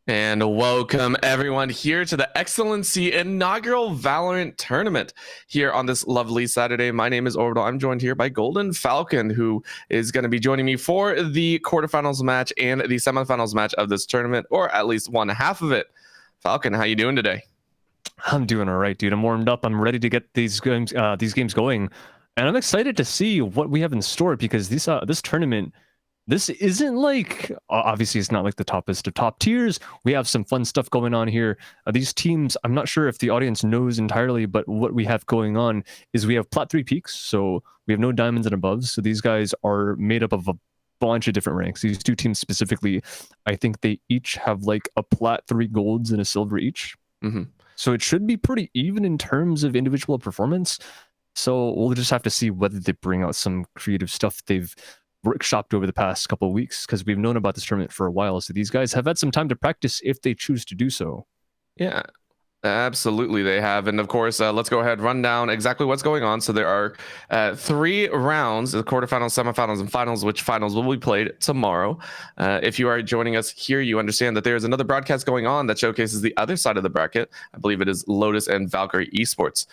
And welcome everyone here to the XLNC inaugural Valorant tournament here on this lovely Saturday. My name is Orbital. I'm joined here by Golden Falcon, who is going to be joining me for the quarterfinals match and the semifinals match of this tournament, or at least one half of it. Falcon, how you doing today? I'm doing all right, dude. I'm warmed up. I'm ready to get these games going, and I'm excited to see what we have in store because this tournament, this isn't like obviously it's not like the toppest of top tiers. We have some fun stuff going on here. These teams, I'm not sure if the audience knows entirely, but what we have going on is we have Plat 3 peaks, so we have no diamonds and above. So these guys are made up of a bunch of different ranks. These two teams specifically, I think they each have like a Plat 3 golds and a silver each. Mm-hmm. So it should be pretty even in terms of individual performance. So we'll just have to see whether they bring out some creative stuff they've workshopped over the past couple of weeks, because we've known about this tournament for a while. So these guys have had some time to practice if they choose to do so. Yeah, absolutely they have. And of course, let's go ahead, run down exactly what's going on. So there are 3 rounds, the quarterfinals, semifinals, and finals, which finals will be played tomorrow. If you are joining us here, you understand that there's another broadcast going on that showcases the other side of the bracket. I believe it is Lotus and Valkyrie Esports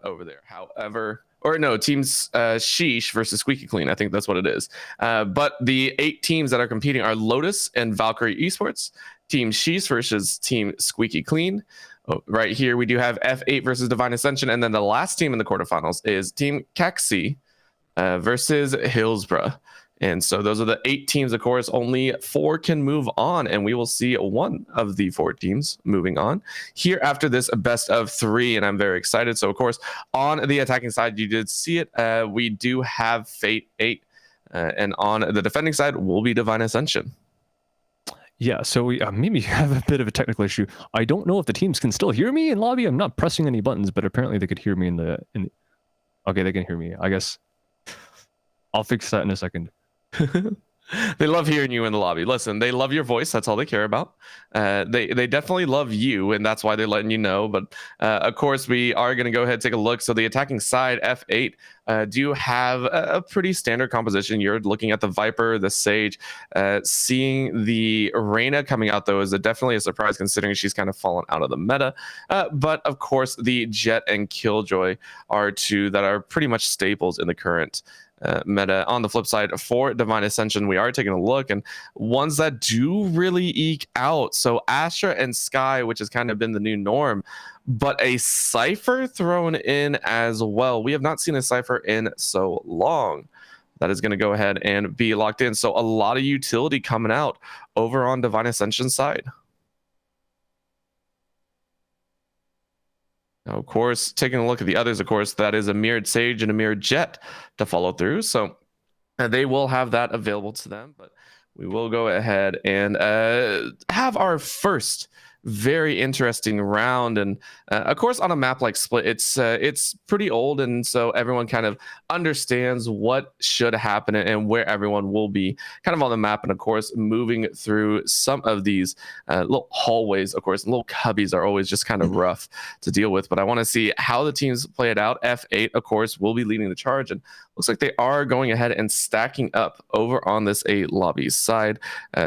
over there. However, or no, teams Sheesh versus Squeaky Clean. I think that's what it is. But the 8 teams that are competing are Lotus and Valkyrie Esports, Team Sheesh versus Team Squeaky Clean. Oh, right here, we do have F8 versus Divine Ascension. And then the last team in the quarterfinals is Team Caxi versus Hillsborough. And so those are the 8 teams. Of course, only 4 can move on, and we will see one of the 4 teams moving on here after this best of 3, and I'm very excited. So, of course, on the attacking side, you did see it. We do have Fate 8, and on the defending side will be Divine Ascension. Yeah, so we maybe have a bit of a technical issue. I don't know if the teams can still hear me in lobby. I'm not pressing any buttons, but apparently they could hear me in the... Okay, they can hear me. I guess I'll fix that in a second. They love hearing you in the lobby. Listen, they love your voice. That's all they care about. They definitely love you, and that's why they're letting you know. But of course, we are going to go ahead and take a look. So the attacking side, F8, do have a pretty standard composition. You're looking at the Viper, the Sage. Seeing the Reyna coming out, though, is definitely a surprise considering she's kind of fallen out of the meta. But of course, the Jet and Killjoy are 2 that are pretty much staples in the current meta. On the flip side, for Divine Ascension, we are taking a look, and ones that do really eke out. So Astra and Sky, which has kind of been the new norm, but a Cypher thrown in as well. We have not seen a Cypher in so long. That is going to go ahead and be locked in. So a lot of utility coming out over on Divine Ascension side. Now, of course, taking a look at the others, of course, that is a mirrored Sage and a mirrored Jet to follow through. So they will have that available to them, but we will go ahead and have our first very interesting round. And of course, on a map like Split, it's pretty old, and so everyone kind of understands what should happen and where everyone will be kind of on the map. And of course, moving through some of these little hallways, of course, little cubbies are always just kind of rough to deal with. But I want to see how the teams play it out. F8, of course, will be leading the charge, and looks like they are going ahead and stacking up over on this 8 lobby side.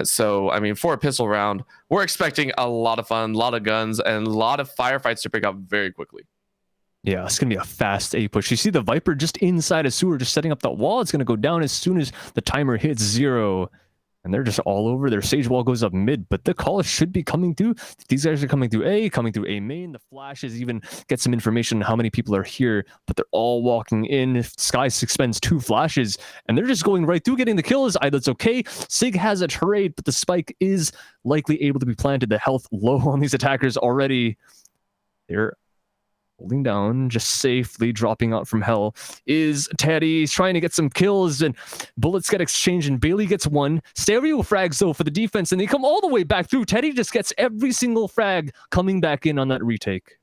So, I mean, for a pistol round, we're expecting a lot of fun, a lot of guns, and a lot of firefights to pick up very quickly. Yeah, it's going to be a fast A push. You see the Viper just inside a sewer, just setting up that wall. It's going to go down as soon as the timer hits 0. And they're just all over. Their Sage wall goes up mid, but the call should be coming through. These guys are coming through A main. The flashes even get some information on how many people are here, but they're all walking in. Sky expends 2 flashes, and they're just going right through, getting the kills. That's okay. Sig has a trade, but the spike is likely able to be planted. The health low on these attackers already. They're holding down, just safely dropping out from hell is Teddy. He's trying to get some kills, and bullets get exchanged, and Bailey gets 1. Stereo frags, though, for the defense, and they come all the way back through. Teddy just gets every single frag coming back in on that retake.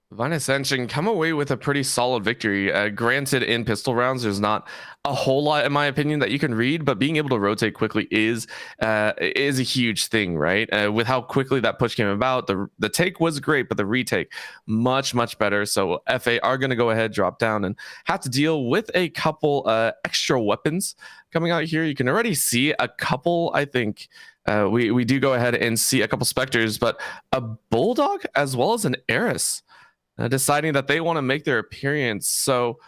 Divine Ascension come away with a pretty solid victory. Granted, in pistol rounds, there's not a whole lot, in my opinion, that you can read, but being able to rotate quickly is a huge thing, right? With how quickly that push came about, the take was great, but the retake much better. So FA are going to go ahead, drop down, and have to deal with a couple extra weapons coming out here. You can already see a couple, I think. We do go ahead and see a couple Spectres, but a Bulldog as well as an Eris. Deciding that they want to make their appearance. So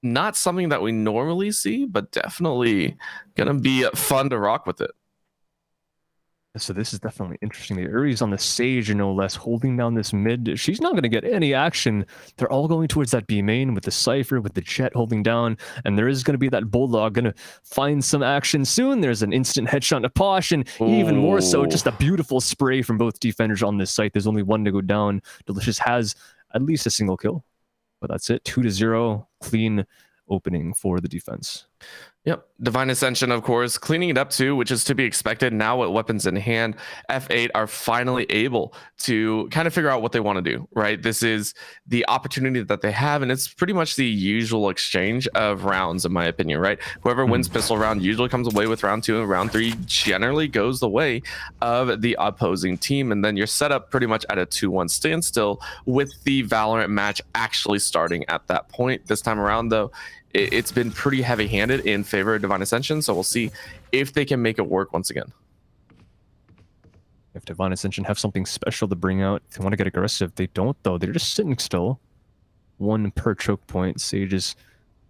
not something that we normally see, but definitely going to be fun to rock with it. So this is definitely interesting. The Uri's on the stage, no less, holding down this mid. She's not going to get any action. They're all going towards that B main with the Cypher, with the Jet holding down, and there is going to be that Bulldog going to find some action soon. There's an instant headshot to Posh, and even more so, just a beautiful spray from both defenders on this site. There's only one to go down. Delicious has at least a single kill, but that's it. 2-0, clean opening for the defense. Yep. Divine Ascension, of course, cleaning it up too, which is to be expected. Now with weapons in hand, F8 are finally able to kind of figure out what they want to do, right? This is the opportunity that they have, and it's pretty much the usual exchange of rounds, in my opinion, right? Whoever wins pistol round usually comes away with round 2, and round 3 generally goes the way of the opposing team, and then you're set up pretty much at a 2-1 standstill with the Valorant match actually starting at that point. This time around, though, it's been pretty heavy-handed in favor of Divine Ascension, so we'll see if they can make it work once again. If Divine Ascension have something special to bring out, they want to get aggressive. They don't, though. They're just sitting still. One per choke point. Sage is,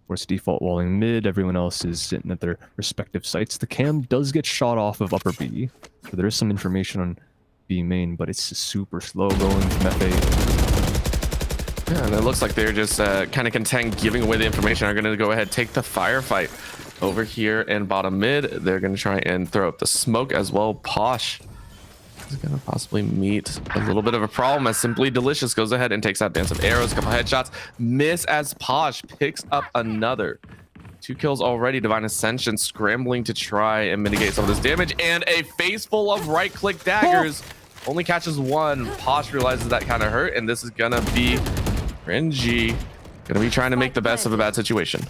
of course, default walling mid. Everyone else is sitting at their respective sites. The cam does get shot off of upper B, so there is some information on B main, but it's super slow going from FA. Yeah, and it looks like they're just kind of content giving away the information. Are going to go ahead take the firefight over here in bottom mid. They're going to try and throw up the smoke as well. Posh is going to possibly meet a little bit of a problem as Simply Delicious goes ahead and takes out Dance of Arrows. A couple headshots miss as Posh picks up another. 2 kills already. Divine Ascension scrambling to try and mitigate some of this damage, and a face full of right-click daggers. Only catches one. Posh realizes that kind of hurt, and this is going to be cringy. Gonna be trying to make the best of a bad situation.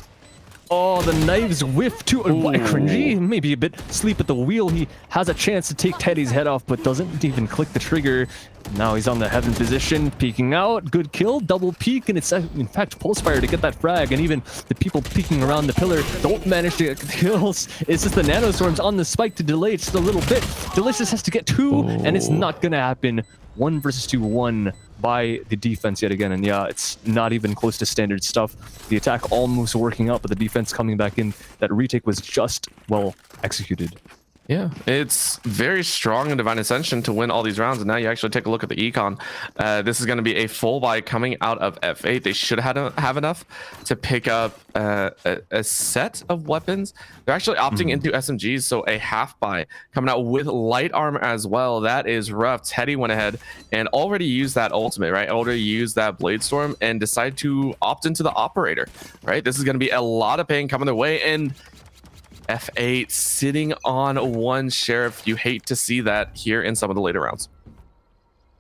Oh, the knives whiff too. What, cringy? Maybe a bit sleep at the wheel. He has a chance to take Teddy's head off, but doesn't even click the trigger. Now he's on the heaven position, peeking out. Good kill, double peek, and it's in fact Pulsefire to get that frag. And even the people peeking around the pillar don't manage to get kills. It's just the nanostorms on the spike to delay it just a little bit. Delicious has to get 2, and it's not gonna happen. 1 versus 2, 1 by the defense yet again. And yeah, it's not even close to standard stuff. The attack almost working out, but the defense coming back in. That retake was just well executed. Yeah, it's very strong in Divine Ascension to win all these rounds, and now you actually take a look at the econ. This is going to be a full buy coming out of F8. They should have enough to pick up a set of weapons. They're actually opting into SMGs, so a half buy coming out with light armor as well. That is rough. Teddy went ahead and already used that ultimate, right? Already used that Blade Storm and decided to opt into the Operator, right? This is going to be a lot of pain coming their way, and F8 sitting on 1 sheriff. You hate to see that here in some of the later rounds.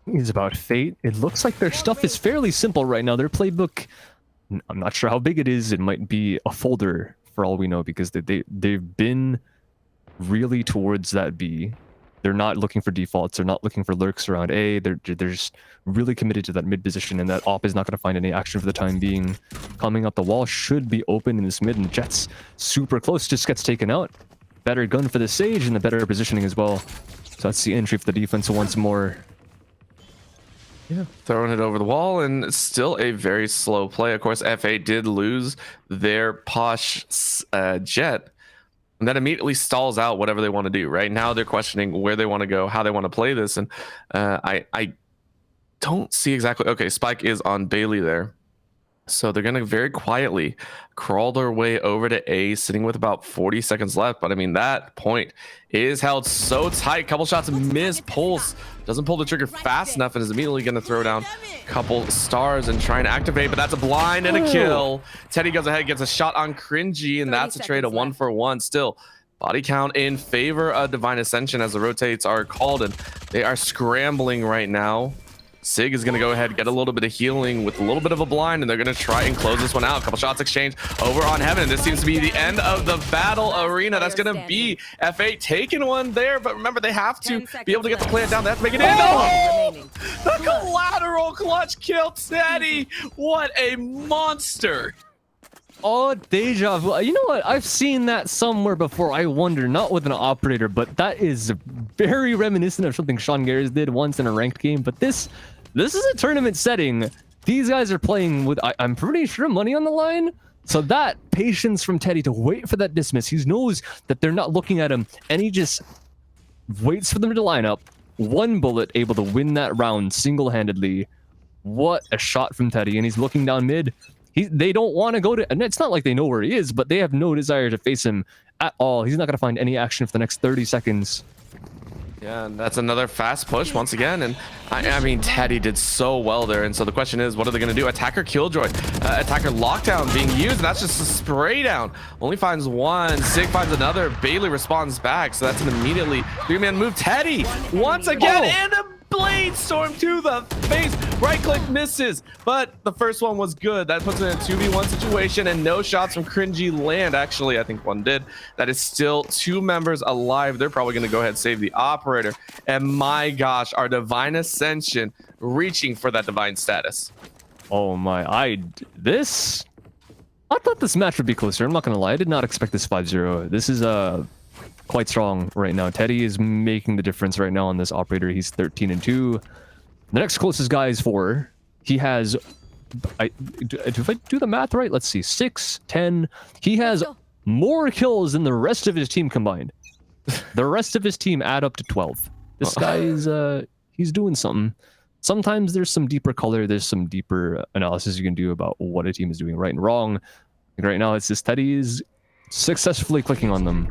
It's about fate. It looks like their stuff is fairly simple right now. Their playbook, I'm not sure how big it is. It might be a folder for all we know, because they've been really towards that B. They're not looking for defaults. They're not looking for lurks around A. They're just really committed to that mid position, and that op is not going to find any action for the time being. Coming up the wall should be open in this mid, and Jet's super close, just gets taken out. Better gun for the Sage and the better positioning as well. So that's the entry for the defense once more. Yeah, throwing it over the wall, and still a very slow play. Of course, F8 did lose their Posh Jet. And that immediately stalls out whatever they want to do. Right now, they're questioning where they want to go, how they want to play this. And I don't see exactly. Okay, Spike is on Bailey there. So they're going to very quietly crawl their way over to A, sitting with about 40 seconds left. But I mean, that point is held so tight. Couple shots miss. Pulse doesn't pull the trigger fast enough and is immediately going to throw down a couple stars and try and activate. But that's a blind and a kill. Teddy goes ahead, gets a shot on Cringy, and that's a trade of 1-for-1 still. Body count in favor of Divine Ascension as the rotates are called, and they are scrambling right now Sig is going to go ahead, get a little bit of healing with a little bit of a blind, and they're going to try and close this one out. A couple shots exchanged over on Heaven. This seems to be the end of the battle arena. That's going to be F8 taking one there, but remember, they have to be able to get the plant down. They have to make it in. Oh! The collateral clutch kill, Teddy. What a monster. Oh, deja vu. You know what? I've seen that somewhere before. I wonder, not with an operator, but that is very reminiscent of something Sean Garris did once in a ranked game. But this is a tournament setting. These guys are playing with, I'm pretty sure, money on the line. So that patience from Teddy to wait for that dismiss. He knows that they're not looking at him, and he just waits for them to line up. One bullet able to win that round single-handedly. What a shot from Teddy, and he's looking down mid. They don't want to go to, and it's not like they know where he is, but they have no desire to face him at all. He's not going to find any action for the next 30 seconds. Yeah, and that's another fast push once again. And I mean, Teddy did so well there. And so the question is, what are they going to do? Attacker Killjoy, attacker lockdown being used. And that's just a spray down. Only finds one. Sig finds another. Bailey responds back. So that's an immediately 3-man move. Teddy once again, and a blade storm to the face. Right click misses, but the first one was good. That puts it in a 2v1 situation, and no shots from Cringy land. Actually, I think one did. That is still 2 members alive. They're probably going to go ahead and save the operator. And my gosh, our Divine Ascension reaching for that divine status. Oh my, I thought this match would be closer. I'm not going to lie. I did not expect this 5-0. This is quite strong right now. Teddy is making the difference right now on this operator. He's 13-2. The next closest guy is 4. He has, if I do the math right, let's see, 6, 10. He has more kills than the rest of his team combined. The rest of his team add up to 12. This guy is, he's doing something. Sometimes there's some deeper color. There's some deeper analysis you can do about what a team is doing right and wrong. And right now, it's just Teddy is successfully clicking on them.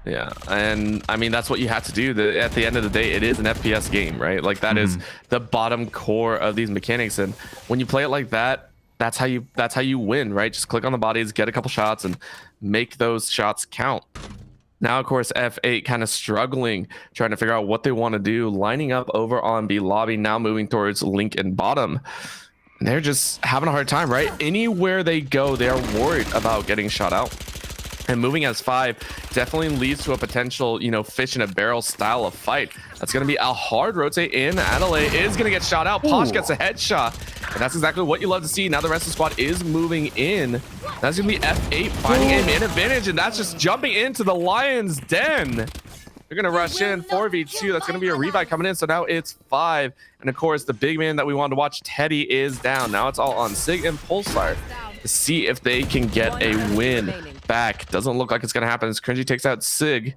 Yeah, and I mean, that's what you have to do. At the end of the day, it is an FPS game, right? Like that is the bottom core of these mechanics, and when you play it like that, that's how you win, right? Just click on the bodies, get a couple shots, and make those shots count. Now, of course, F8 kind of struggling, trying to figure out what they want to do, lining up over on B lobby, now moving towards Link and bottom. And they're just having a hard time, right? Anywhere they go, they are worried about getting shot out. And moving as 5 definitely leads to a potential, you know, fish in a barrel style of fight. That's going to be a hard rotate in. Adelaide is going to get shot out. Posh gets a headshot. And that's exactly what you love to see. Now the rest of the squad is moving in. That's going to be F8 finding a man advantage. And that's just jumping into the Lion's Den. They're going to rush in 4v2. That's going to be a revive coming in. So now it's 5. And of course, the big man that we wanted to watch, Teddy, is down. Now it's all on Sig and Pulsar to see if they can get a win back. Doesn't look like it's going to happen as Cringy takes out Sig.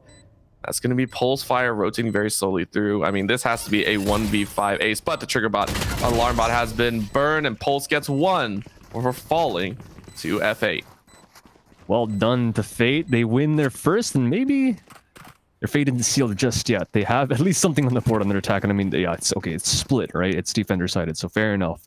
That's going to be Pulse Fire rotating very slowly through. I mean, this has to be a 1v5 ace, but the trigger bot, alarm bot has been burned, and Pulse gets 1 over falling to F8. Well done to Fate. They win their first, and maybe their fate isn't sealed just yet. They have at least something on the board on their attack, and I mean, yeah, it's okay. It's split, right? It's defender sided, so fair enough.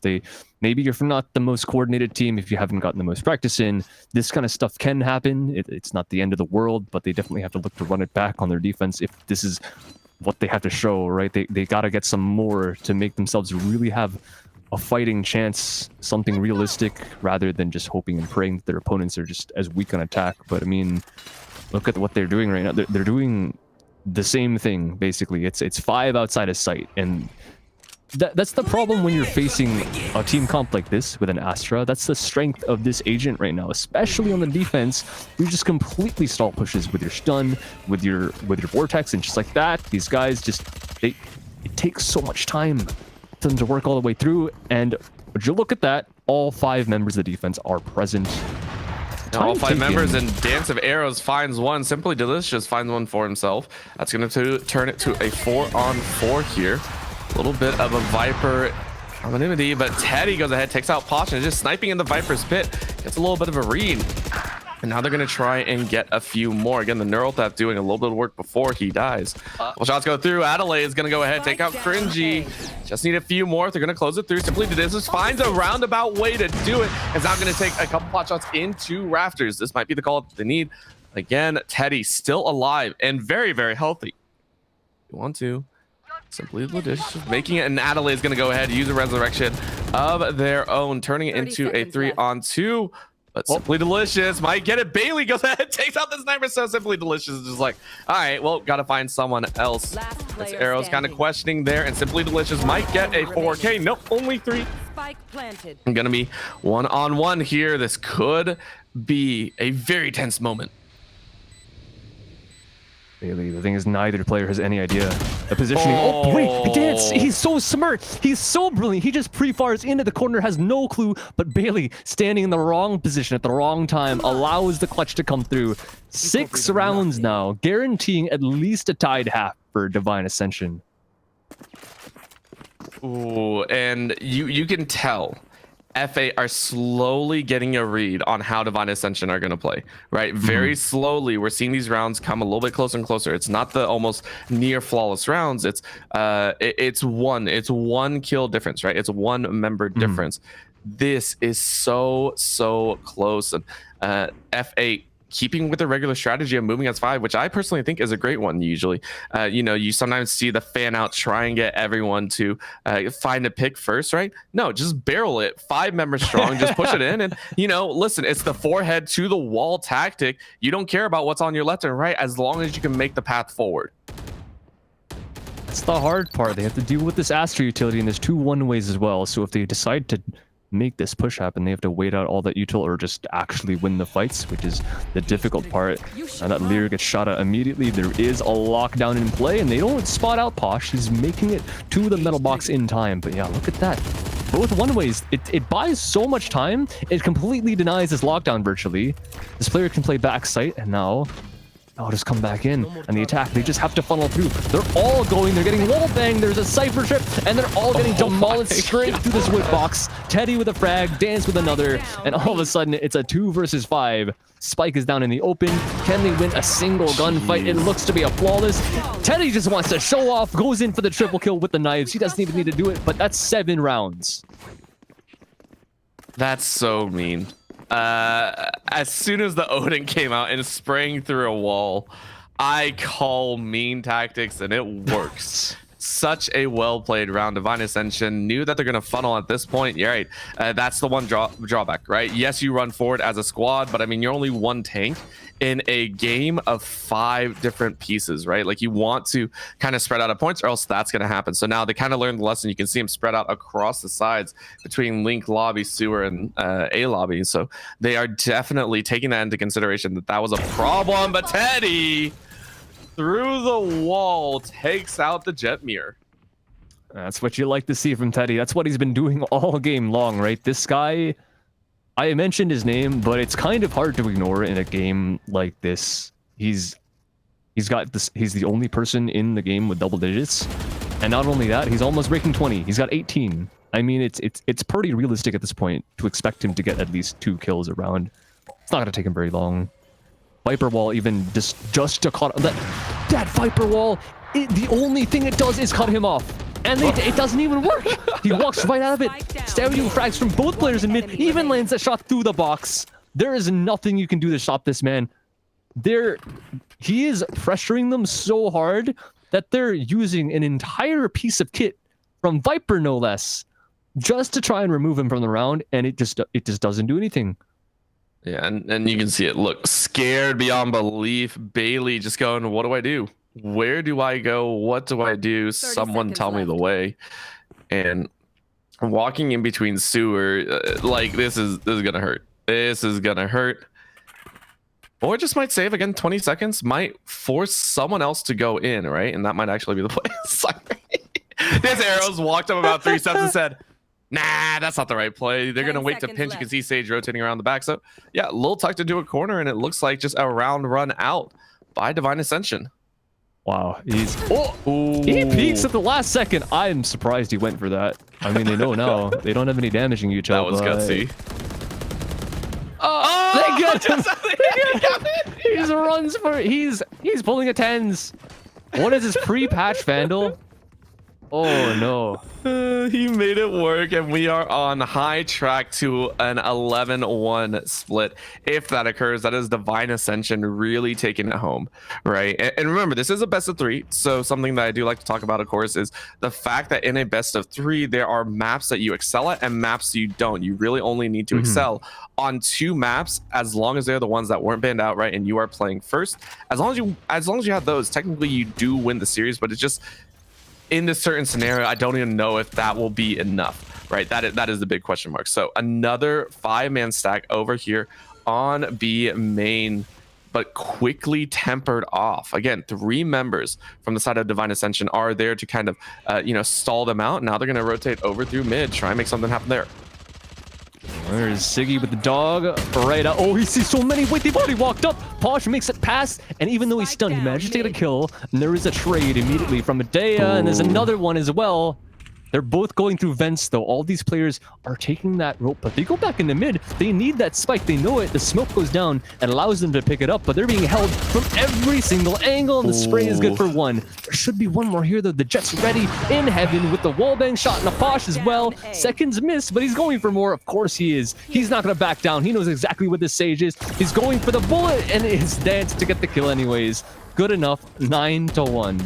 Maybe you're not the most coordinated team if you haven't gotten the most practice in. This kind of stuff can happen. It's not the end of the world, but they definitely have to look to run it back on their defense if this is what they have to show, right? They got to get some more to make themselves really have a fighting chance, something realistic, rather than just hoping and praying that their opponents are just as weak on attack. But I mean, look at what they're doing right now. They're doing the same thing, basically. It's 5 outside of sight, and that's the problem when you're facing a team comp like this with an Astra. That's the strength of this agent right now, especially on the defense. You just completely stall pushes with your stun, with your vortex, and just like that, these guys just it takes so much time for them to work all the way through. And would you look at that, all 5 members of the defense are present. All 5 members, and Dance of Arrows finds 1. Simply Delicious finds 1 for himself. That's going to turn it to a 4-on-4 here. A little bit of a Viper anonymity, but Teddy goes ahead, takes out Posh, and is just sniping in the Viper's pit. Gets a little bit of a read. And now they're going to try and get a few more. Again, the Neural Theft doing a little bit of work before he dies. Well, shots go through. Adelaide is going to go ahead, take out Cringy. Just need a few more. They're going to close it through. Simply Delicious finds a roundabout way to do it. It's now going to take a couple pot shots into Rafters. This might be the call that they need. Again, Teddy still alive and very, very healthy. You want to Simply Delicious making it, and Adelaide is going to go ahead, use a resurrection of their own, turning it into a 3-on-2. But Simply Delicious might get it. Bailey goes ahead, takes out the sniper, so Simply Delicious is just like, all right, well, got to find someone else. This Arrow's kind of questioning there, and Simply Delicious might get a 4K. Nope, only 3. Spike planted. I'm going to be 1-on-1 here. This could be a very tense moment. Bailey, the thing is, neither player has any idea the positioning. Oh, wait, Dance, he's so smart. He's so brilliant. He just pre-fires into the corner, has no clue, but Bailey, standing in the wrong position at the wrong time, allows the clutch to come through. 6 rounds now, guaranteeing at least a tied half for Divine Ascension. Ooh, and you can tell FA are slowly getting a read on how Divine Ascension are going to play, right? Very slowly, we're seeing these rounds come a little bit closer and closer. It's not the almost near flawless rounds. It's one kill difference, right? It's one member difference. This is so close, and FA keeping with the regular strategy of moving as 5, which I personally think is a great one. Usually, you know, you sometimes see the fan out try and get everyone to find a pick first, right? No, just barrel it, 5 members strong, just push it in, and you know, listen, it's the forehead to the wall tactic. You don't care about what's on your left and right as long as you can make the path forward. That's the hard part. They have to deal with this Astra utility, and there's 2 one-ways as well. So if they decide to make this push happen, they have to wait out all that util or just actually win the fights, which is the difficult part. And that Lear gets shot at immediately. There is a lockdown in play, and they don't spot out Posh. He's making it to the metal box in time. But yeah, look at that. Both one-ways. It buys so much time. It completely denies this lockdown virtually. This player can play backside, and now I'll just come back in, and the attack, they just have to funnel through. They're all going, they're getting wall banged, there's a cypher trip, and they're all getting demolished straight through this wood box. Teddy with a frag, Dance with another, and all of a sudden, it's a 2 versus 5. Spike is down in the open. Can they win a single gunfight? It looks to be a flawless. Teddy just wants to show off, goes in for the triple kill with the knives. He doesn't even need to do it, but that's 7 rounds. That's so mean. As soon as the Odin came out and sprang through a wall, I call mean tactics, and it works. Such a well-played round. Divine Ascension knew that they're going to funnel at this point. You're right. That's the one drawback, right? Yes, you run forward as a squad, but I mean, you're only one tank in a game of 5 different pieces, right? Like, you want to kind of spread out at points, or else that's going to happen. So now they kind of learned the lesson. You can see them spread out across the sides between Link lobby, Sewer, and A lobby. So they are definitely taking that into consideration, that was a problem. But Teddy, through the wall, takes out the jet mirror. That's what you like to see from Teddy. That's what he's been doing all game long, right? This guy, I mentioned his name, but it's kind of hard to ignore in a game like this. He's got this. He's the only person in the game with double digits, and not only that, he's almost breaking 20. He's got 18. I mean, it's pretty realistic at this point to expect him to get at least 2 kills a round. It's not gonna take him very long. Viper wall, even just to cut that Viper wall, the only thing it does is cut him off. And it doesn't even work. He walks right out of it. Stereo frags from both players in mid, even lands a shot through the box. There is nothing you can do to stop this man. He is pressuring them so hard that they're using an entire piece of kit from Viper, no less, just to try and remove him from the round, and it just doesn't do anything. Yeah, and you can see it. Look, scared beyond belief. Bailey just going, what do I do? Where do I go? What do I do? Someone tell me the way. And walking in between Sewer, like, this is gonna hurt. This is gonna hurt. Or it just might save again. 20 seconds might force someone else to go in, right? And that might actually be the play. Sorry. This Arrows walked up about 3 steps and said, nah, that's not the right play. They're gonna wait to pinch. You can see Sage rotating around the back. So yeah, a little tucked into a corner, and it looks like just a round run out by Divine Ascension. Wow, he peeks at the last second. I'm surprised he went for that. I mean, they know now. They don't have any damaging util. That was gutsy. They got him. He just runs for it. He's pulling a 10s. What is his pre-patch Vandal? Oh no. He made it work, and we are on high track to an 11-1 split. If that occurs, that is Divine Ascension really taking it home, right? And remember, this is a best of three, so something that I do like to talk about, of course, is the fact that in a best of three, there are maps that you excel at and maps you don't. You really only need to excel on 2 maps, as long as they're the ones that weren't banned out, right? And you are playing first. As long as you have those, technically you do win the series, but it's just in this certain scenario, I don't even know if that will be enough, right? That is the big question mark. So another 5-man stack over here on B main, but quickly tempered off. Again, 3 members from the side of Divine Ascension are there to kind of, stall them out. Now they're going to rotate over through mid, try and make something happen there. There's Siggy with the dog right out. Oh, he sees so many. Wait, they've already walked up. Posh makes it past, and even though he's stunned, he managed to get a kill. And there is a trade immediately from Medea, and there's another one as well. They're both going through vents, though. All these players are taking that rope, but they go back in the mid. They need that spike. They know it. The smoke goes down and allows them to pick it up, but they're being held from every single angle, and the spray is good for 1. There should be one more here, though. The Jet's ready in heaven with the wallbang shot and a Posh as well. Seconds missed, but he's going for more. Of course he is. He's not going to back down. He knows exactly what this Sage is. He's going for the bullet, and it's dance to get the kill anyways. Good enough. 9-1.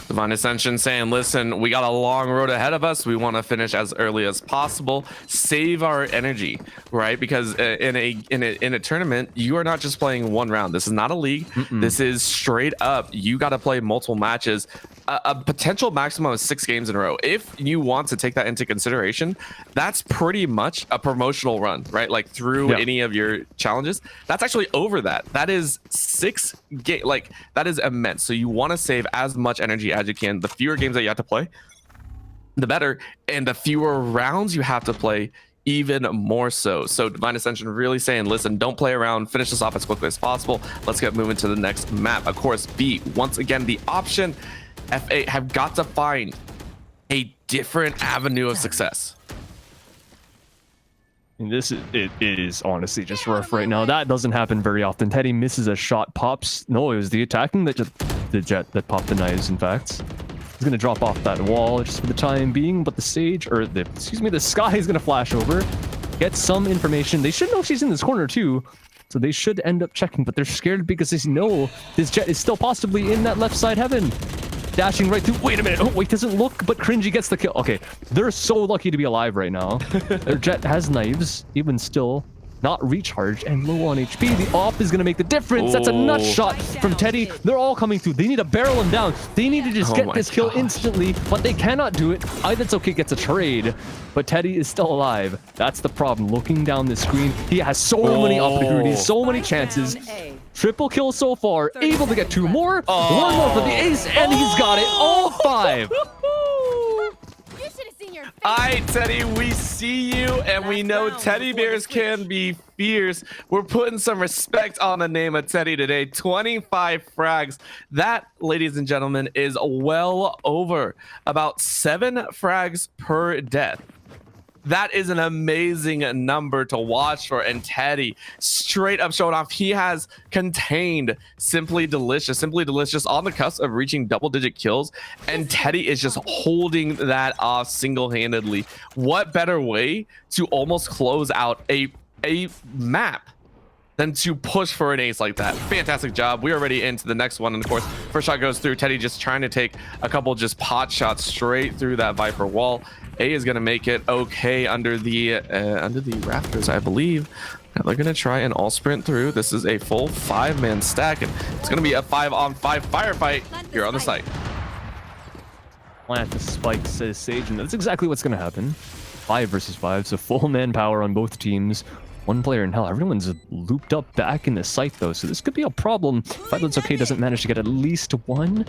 Divine Ascension saying, listen, we got a long road ahead of us. We want to finish as early as possible, save our energy, right? Because in a tournament, you are not just playing 1 round. This is not a league. This is straight up. You got to play multiple matches, a potential maximum of 6 games in a row. If you want to take that into consideration, that's pretty much a promotional run, right? Like through any of your challenges. That's actually over that. That is 6 games. Like that is immense. So you want to save as much energy as you can. The fewer games that you have to play, the better, and the fewer rounds you have to play, even more so. So Divine Ascension really saying, listen, don't play around, finish this off as quickly as possible. Let's get moving to the next map. Of course, B, once again, the option. FA have got to find a different avenue of success. It is honestly just rough right now. That doesn't happen very often. Teddy misses a shot, pops. No, it was the attacking that the Jet that popped the knives, in fact. He's gonna drop off that wall just for the time being, but the Sage, or the Sky is gonna flash over, get some information. They should know she's in this corner too, so they should end up checking, but they're scared because they know this Jet is still possibly in that left side heaven. Dashing right through. Wait a minute. Oh, wait, doesn't look, but Cringy gets the kill. Okay, they're so lucky to be alive right now. Their Jet has knives, even still. Not recharged and low on HP. The off is going to make the difference. That's a nut shot from Teddy. They're all coming through. They need to barrel him down. They need to just get this kill instantly, but they cannot do it. That's okay, gets a trade, but Teddy is still alive. That's the problem. Looking down the screen, he has so many opportunities, so many chances. Triple kill so far, able to get 2 more. 1 more for the ace, and he's got it. All 5. All right, Teddy, we see you, and we know teddy bears can be fierce. We're putting some respect on the name of Teddy today. 25 frags. That, ladies and gentlemen, is well over about 7 frags per death. That is an amazing number to watch for, and Teddy straight up showing off. He has contained Simply Delicious on the cusp of reaching double-digit kills, and Teddy is just holding that off single-handedly. What better way to almost close out a map than to push for an ace like that? Fantastic job. We are already into the next one, and of course, first shot goes through. Teddy just trying to take a couple just pot shots straight through that Viper wall. A is going to make it okay under the rafters, I believe. Now they're going to try and all sprint through. This is a full 5-man stack, and it's going to be a 5-on-5 firefight here on the site. Plant the spike, says Sage, and that's exactly what's going to happen. 5 versus 5, so full manpower on both teams. 1 player in hell. Everyone's looped up back in the site, though, so this could be a problem. If okay doesn't manage to get at least 1.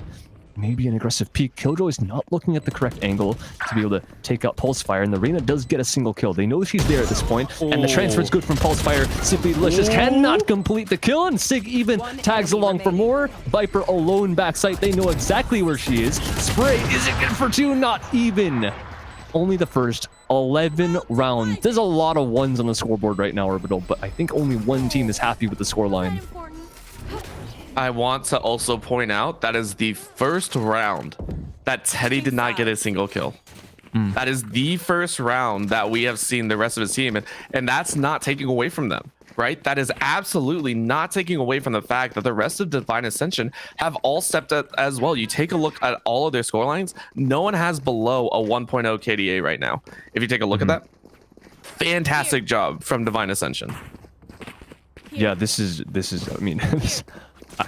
Maybe an aggressive peek. Killjoy is not looking at the correct angle to be able to take out Pulsefire, and the Reyna does get a single kill. They know she's there at this point, and the transfer is good from Pulsefire. Simply Delicious cannot complete the kill, and Sig even tags along for more. Viper alone backside. They know exactly where she is. Spray, is it good for 2? Not even. Only the first 11 rounds. There's a lot of 1s on the scoreboard right now, Orbital, but I think only 1 team is happy with the scoreline. I want to also point out that is the first round that Teddy did not get a single kill. That is the first round that we have seen the rest of his team, and that's not taking away from them, right? That is absolutely not taking away from the fact that the rest of Divine Ascension have all stepped up as well. You take a look at all of their score lines, no one has below a 1.0 KDA right now. If you take a look at that, fantastic job from Divine Ascension. Yeah, this is I mean,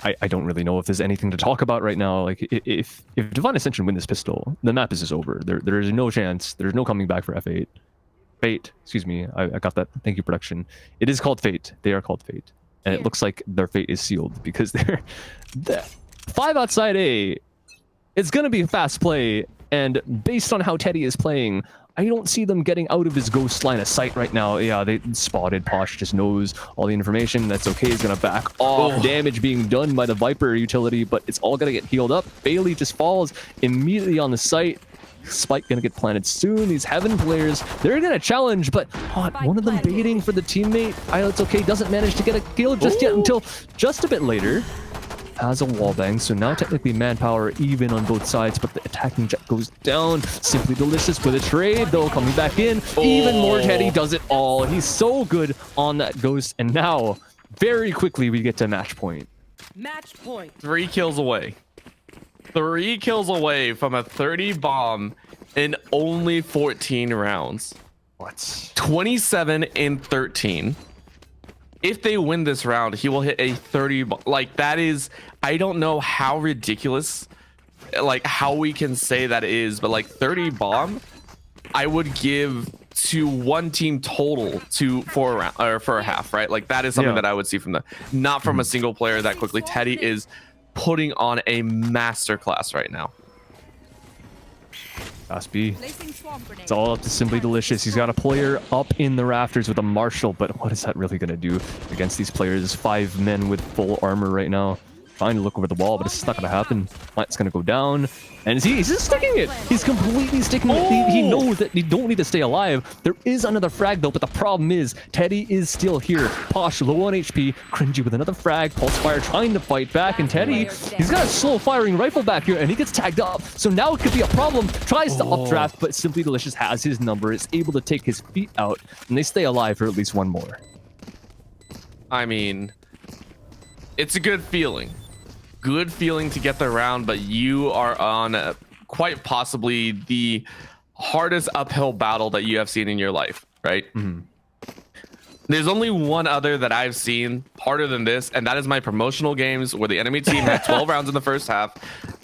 I don't really know if there's anything to talk about right now. Like, if Divine Ascension win this pistol, the map is just over. There is no chance. There's no coming back for F8. Fate, excuse me, I got that. Thank you, production. It is called Fate. They are called Fate, and it looks like their fate is sealed because they're 5 outside A. It's gonna be a fast play, and based on how Teddy is playing, I don't see them getting out of his ghost line of sight right now. Yeah, they spotted. Posh just knows all the information. That's okay. He's gonna back off. Damage being done by the Viper utility, but it's all gonna get healed up. Bailey just falls immediately on the site. Spike gonna get planted soon. These Heaven players, they're gonna challenge, but one of them baiting for the teammate. It's okay. Doesn't manage to get a kill just yet until just a bit later. Has a wallbang, so now technically manpower even on both sides, but the attacking jet goes down. Simply Delicious with a trade, though, coming back in. Even more Teddy does it all. He's so good on that ghost, and now, very quickly, we get to match point. Match point. 3 kills away. 3 kills away from a 30 bomb in only 14 rounds. What? 27 in 13. If they win this round, he will hit a 30. Like, that is, I don't know how ridiculous, like, how we can say that is, but like 30 bomb, I would give to one team total for a round or for a half, right? Like, that is something that I would see from them, not from a single player that quickly. Teddy is putting on a masterclass right now. Fast B. It's all up to Simply Delicious. He's got a player up in the rafters with a Marshall, but what is that really going to do against these players? 5 men with full armor right now. Trying to look over the wall, but it's not going to happen. Plant's going to go down. And he's just sticking it. He's completely sticking it. He knows that you don't need to stay alive. There is another frag, though, but the problem is Teddy is still here. Posh, low on HP. Cringy with another frag. Pulsefire trying to fight back. And Teddy, he's got a slow-firing rifle back here, and he gets tagged up. So now it could be a problem. Tries to updraft, but Simply Delicious has his number. Is able to take his feet out, and they stay alive for at least one more. I mean, it's a good feeling. Good feeling to get the round, but you are on quite possibly the hardest uphill battle that you have seen in your life, right? There's only one other that I've seen harder than this, and that is my promotional games where the enemy team had 12 rounds in the first half.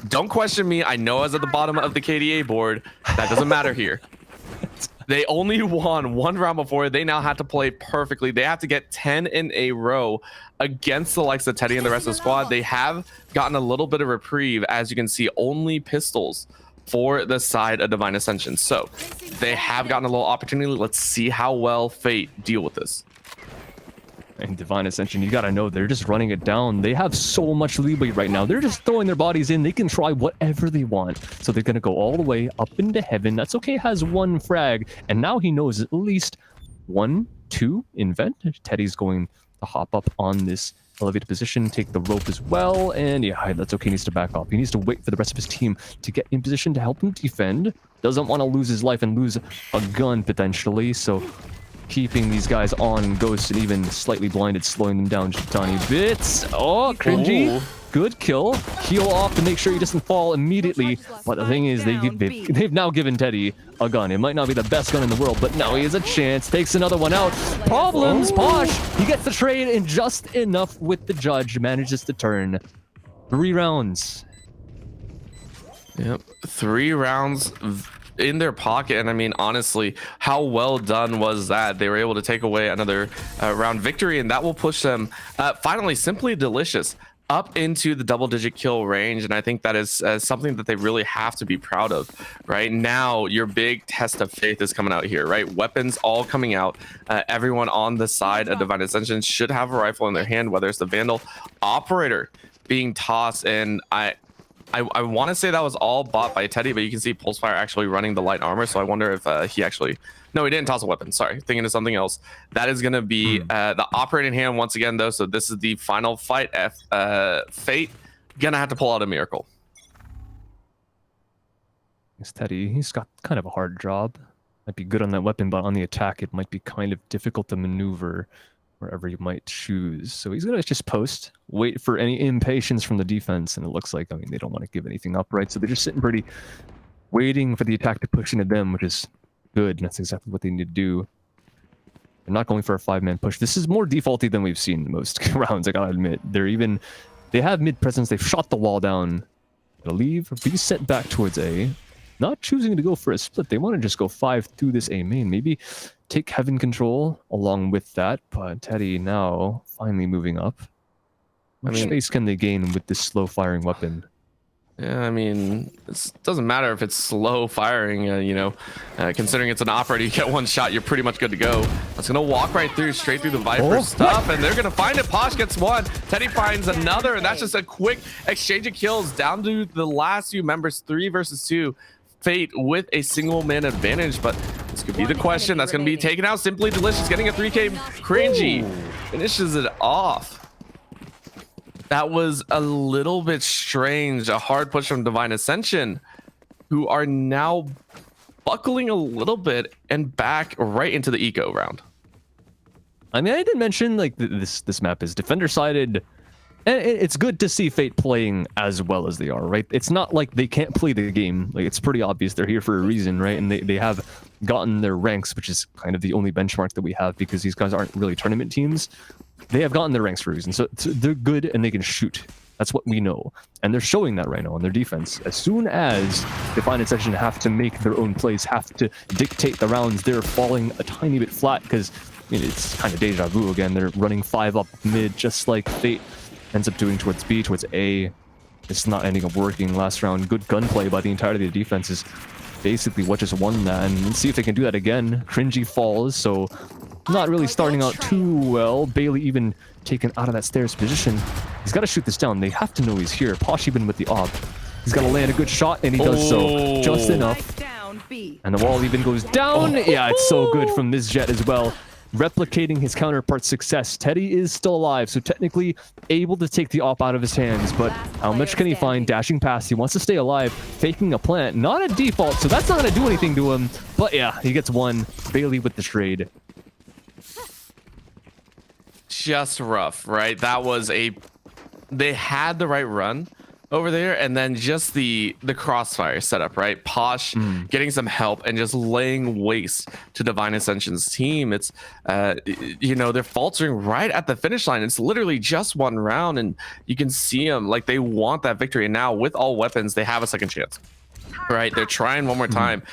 Don't question me. I know I was at the bottom of the KDA board. That doesn't matter here. They only won 1 round before. They now have to play perfectly. They have to get 10 in a row against the likes of Teddy and the rest of the squad. They have gotten a little bit of reprieve. As you can see, only pistols for the side of Divine Ascension. So they have gotten a little opportunity. Let's see how well Fate deal with this. And Divine Ascension, you gotta know, they're just running it down. They have so much leeway right now. They're just throwing their bodies in. They can try whatever they want. So they're gonna go all the way up into heaven. That's okay, has 1 frag. And now he knows at least 1, 2 invent. Teddy's going to hop up on this elevated position, take the rope as well. And yeah, that's okay, he needs to back off. He needs to wait for the rest of his team to get in position to help him defend. Doesn't want to lose his life and lose a gun potentially. So keeping these guys on Ghost and even slightly blinded, slowing them down just a tiny bit. Oh, cringy. Ooh. Good kill. Heal off to make sure he doesn't fall immediately. But the thing is, they've now given Teddy a gun. It might not be the best gun in the world, but now he has a chance. Takes another one out. Problems. Posh. He gets the trade in just enough with the judge. Manages to turn. 3 rounds. Yep. 3 rounds in their pocket, and I mean, honestly, how well done was that? They were able to take away another round victory, and that will push them finally Simply Delicious up into the double-digit kill range, and I think that is something that they really have to be proud of. Right now, your big test of faith is coming out here, right? Weapons all coming out. Everyone on the side of Divine Ascension should have a rifle in their hand, whether it's the Vandal Operator being tossed, and I want to say that was all bought by Teddy, but you can see Pulsefire actually running the light armor. So I wonder if he actually... No, he didn't toss a weapon. Sorry, thinking of something else. That is going to be the operating hand once again, though. So this is the final fight. Fate going to have to pull out a miracle. It's Teddy. He's got kind of a hard job. Might be good on that weapon, but on the attack, it might be kind of difficult to maneuver wherever you might choose. So he's gonna just post, wait for any impatience from the defense, and it looks like, I mean, they don't want to give anything up, right? So they're just sitting pretty, waiting for the attack to push into them, which is good, and that's exactly what they need to do. They're not going for a 5-man push. This is more defaulty than we've seen in most rounds, I gotta admit. They have mid presence, they've shot the wall down. They'll leave, be set back towards A. Not choosing to go for a split. They want to just go 5 through this A main. Maybe take Heaven control along with that, but Teddy now finally moving up. How much space can they gain with this slow firing weapon? Yeah, I mean, it doesn't matter if it's slow firing, considering it's an operator, you get one shot, you're pretty much good to go. It's going to walk right through, straight through the Viper stuff, and they're going to find it. Posh gets one, Teddy finds another, and that's just a quick exchange of kills down to the last few members, 3 versus 2. Fate with a single man advantage, but this could be the question that's going to be taken out. Simply Delicious getting a 3K. Cringy finishes it off. That was a little bit strange. A hard push from Divine Ascension, who are now buckling a little bit and back right into the eco round. I mean, I did mention like this map is defender sided, and it's good to see Fate playing as well as they are, right? It's not like they can't play the game. Like, it's pretty obvious they're here for a reason, right? And they have gotten their ranks, which is kind of the only benchmark that we have because these guys aren't really tournament teams. They have gotten their ranks for a reason. So they're good and they can shoot. That's what we know. And they're showing that right now on their defense. As soon as Divine Ascension have to make their own plays, have to dictate the rounds, they're falling a tiny bit flat because, I mean, it's kind of deja vu again. They're running 5 up mid just like Fate ends up doing towards B, towards A. It's not ending up working last round. Good gunplay by the entirety of the defense is basically what just won that. And let's see if they can do that again. Cringy falls, so not really starting out too well. Bailey even taken out of that stairs position. He's got to shoot this down. They have to know he's here. Posh even with the op. He's got to land a good shot, and he does so just enough. And the wall even goes down. Yeah, it's so good from this Jet as well. Replicating his counterpart's success. Teddy is still alive, so technically able to take the op out of his hands, but how much can he find? Dashing past, he wants to stay alive, faking a plant, not a default, so that's not going to do anything to him, but yeah, he gets one. Bailey with the trade. Just rough, right? That was they had the right run over there, and then just the crossfire setup, right? Posh getting some help and just laying waste to Divine Ascension's team. It's they're faltering right at the finish line. It's literally just one round, and you can see them like they want that victory. And now with all weapons, they have a second chance, right? They're trying one more time.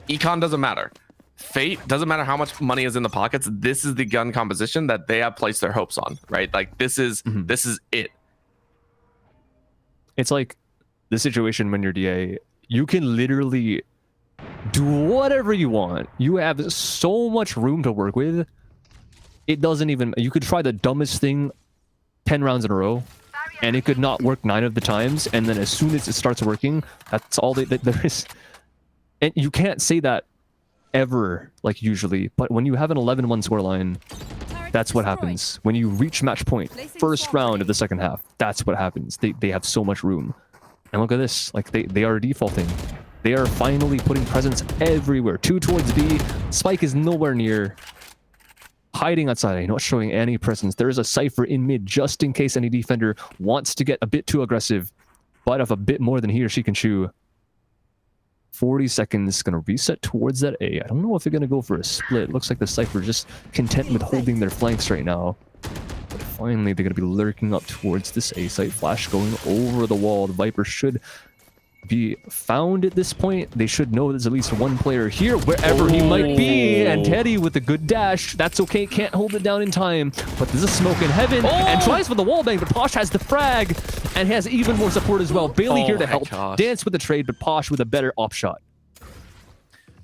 Econ doesn't matter. Fate doesn't matter how much money is in the pockets. This is the gun composition that they have placed their hopes on, right? Like this is it. It's like the situation when you're DA, you can literally do whatever you want. You have so much room to work with. It doesn't even, you could try the dumbest thing 10 rounds in a row, and it could not work 9 of the times. And then as soon as it starts working, that's all there is. And you can't say that ever, like usually. But when you have an 11-1 scoreline, that's what happens. When you reach match point, first round of the second half, that's what happens. They have so much room. And look at this. Like, they are defaulting. They are finally putting presence everywhere. 2 towards B. Spike is nowhere near. Hiding outside, not showing any presence. There is a Cypher in mid just in case any defender wants to get a bit too aggressive. Bite off a bit more than he or she can chew. 40 seconds, going to reset towards that A. I don't know if they're going to go for a split. Looks like the Cypher just content with holding their flanks right now. But finally, they're going to be lurking up towards this A site. Flash going over the wall. The Viper should be found at this point. They should know there's at least one player here, wherever he might be. And Teddy with a good dash. That's okay. Can't hold it down in time. But there's a smoke in heaven. And tries for the wall bang, but Posh has the frag. And has even more support as well. Bailey here to help. Dance with the trade, but Posh with a better op shot.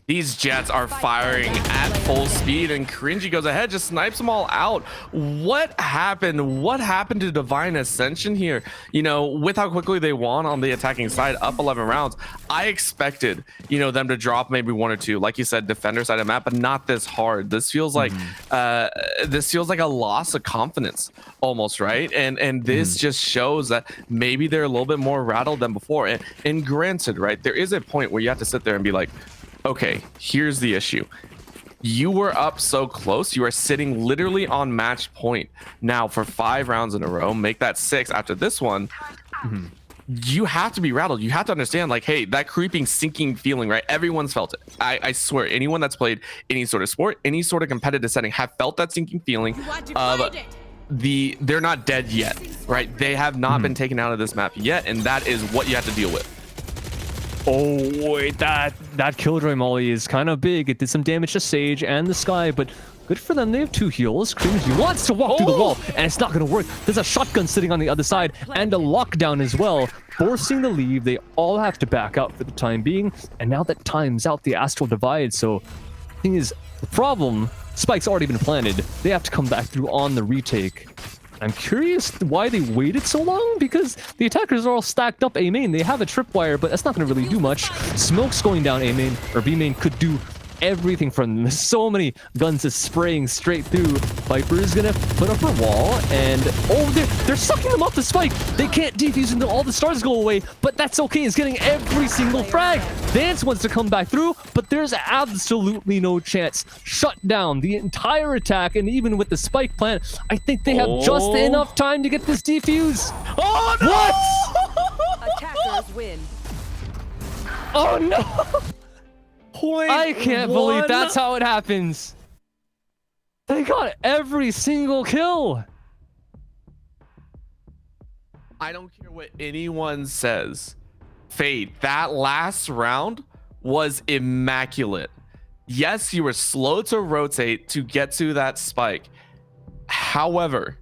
These jets are firing at full speed, and Cringy goes ahead, just snipes them all out. What happened? What happened to Divine Ascension here? You know, with how quickly they won on the attacking side, up 11 rounds, I expected, you know, them to drop maybe 1 or 2, like you said, defender side of map, but not this hard. This feels like a loss of confidence almost, right? And this just shows that maybe they're a little bit more rattled than before. And granted, right, there is a point where you have to sit there and be like, okay, here's the issue. You were up so close. You are sitting literally on match point now for 5 rounds in a row. Make that 6 after this one. You have to be rattled. You have to understand, like, hey, that creeping, sinking feeling, right? Everyone's felt it. I swear, anyone that's played any sort of sport, any sort of competitive setting, have felt that sinking feeling of they're not dead yet, right? They have not been taken out of this map yet, and that is what you have to deal with. Oh, wait, that Killjoy Molly is kind of big. It did some damage to Sage and the Sky, but good for them. They have 2 heals. Cringy wants to walk through the wall, and it's not going to work. There's a shotgun sitting on the other side, and a lockdown as well, forcing the leave. They all have to back out for the time being, and now that time's out, the Astral Divide. So, the thing is, the problem, Spike's already been planted. They have to come back through on the retake. I'm curious why they waited so long, because the attackers are all stacked up A main. They have a tripwire, but that's not going to really do much. Smoke's going down A main, or B main could do everything from them. So many guns is spraying straight through. Viper is going to put up her wall, and they're sucking them off the Spike. They can't defuse until all the stars go away, but that's okay. It's getting every single frag. Vance wants to come back through, but there's absolutely no chance. Shut down the entire attack, and even with the Spike plant, I think they have just enough time to get this defuse. Oh, no! What? Attackers win. Oh, no! I can't believe that's how it happens. They got every single kill. I don't care what anyone says. Fade, that last round was immaculate. Yes, you were slow to rotate to get to that Spike. However,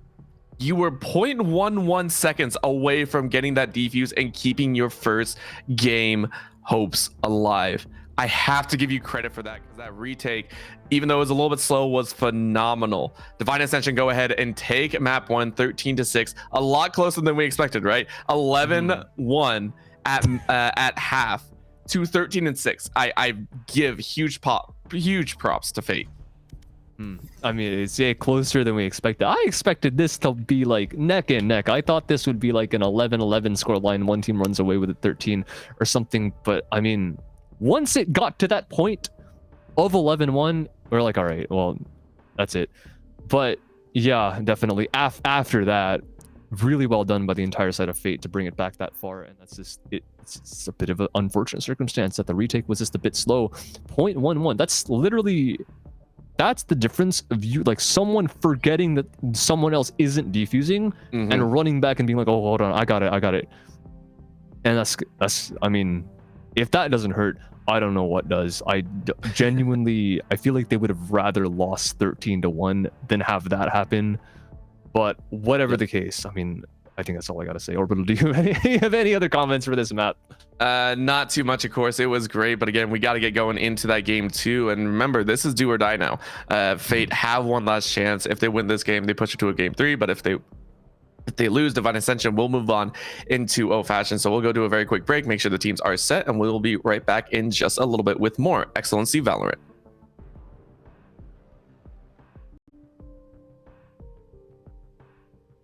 you were 0.11 seconds away from getting that defuse and keeping your first game hopes alive. I have to give you credit for that, because that retake, even though it was a little bit slow, was phenomenal. Divine Ascension go ahead and take map 1 13-6, a lot closer than we expected, right? 11-1 at half to 13-6. I give huge props to Fate. I mean, it's closer than we expected. I expected this to be like neck and neck. I thought this would be like an 11-11 score line. One team runs away with it 13 or something. But I mean, once it got to that point of 11-1, we're like, all right, well, that's it. But yeah, definitely after that, really well done by the entire side of Fate to bring it back that far. And that's just it's a bit of an unfortunate circumstance that the retake was just a bit slow. 0.11, that's the difference of you, like, someone forgetting that someone else isn't defusing and running back and being like, oh, hold on, I got it. And that's I mean, if that doesn't hurt, I don't know what does. Genuinely, I feel like they would have rather lost 13-1 than have that happen. But whatever the case, I mean, I think that's all I got to say. Orbital, do you have any other comments for this map? Not too much, of course. It was great, but again, we got to get going into that game too. And remember, this is do or die now. Fate have one last chance. If they win this game, they push it to a game 3. But if they lose, Divine Ascension will move on into O fashion. So we'll go do a very quick break, make sure the teams are set, and we'll be right back in just a little bit with more XLNC Valorant.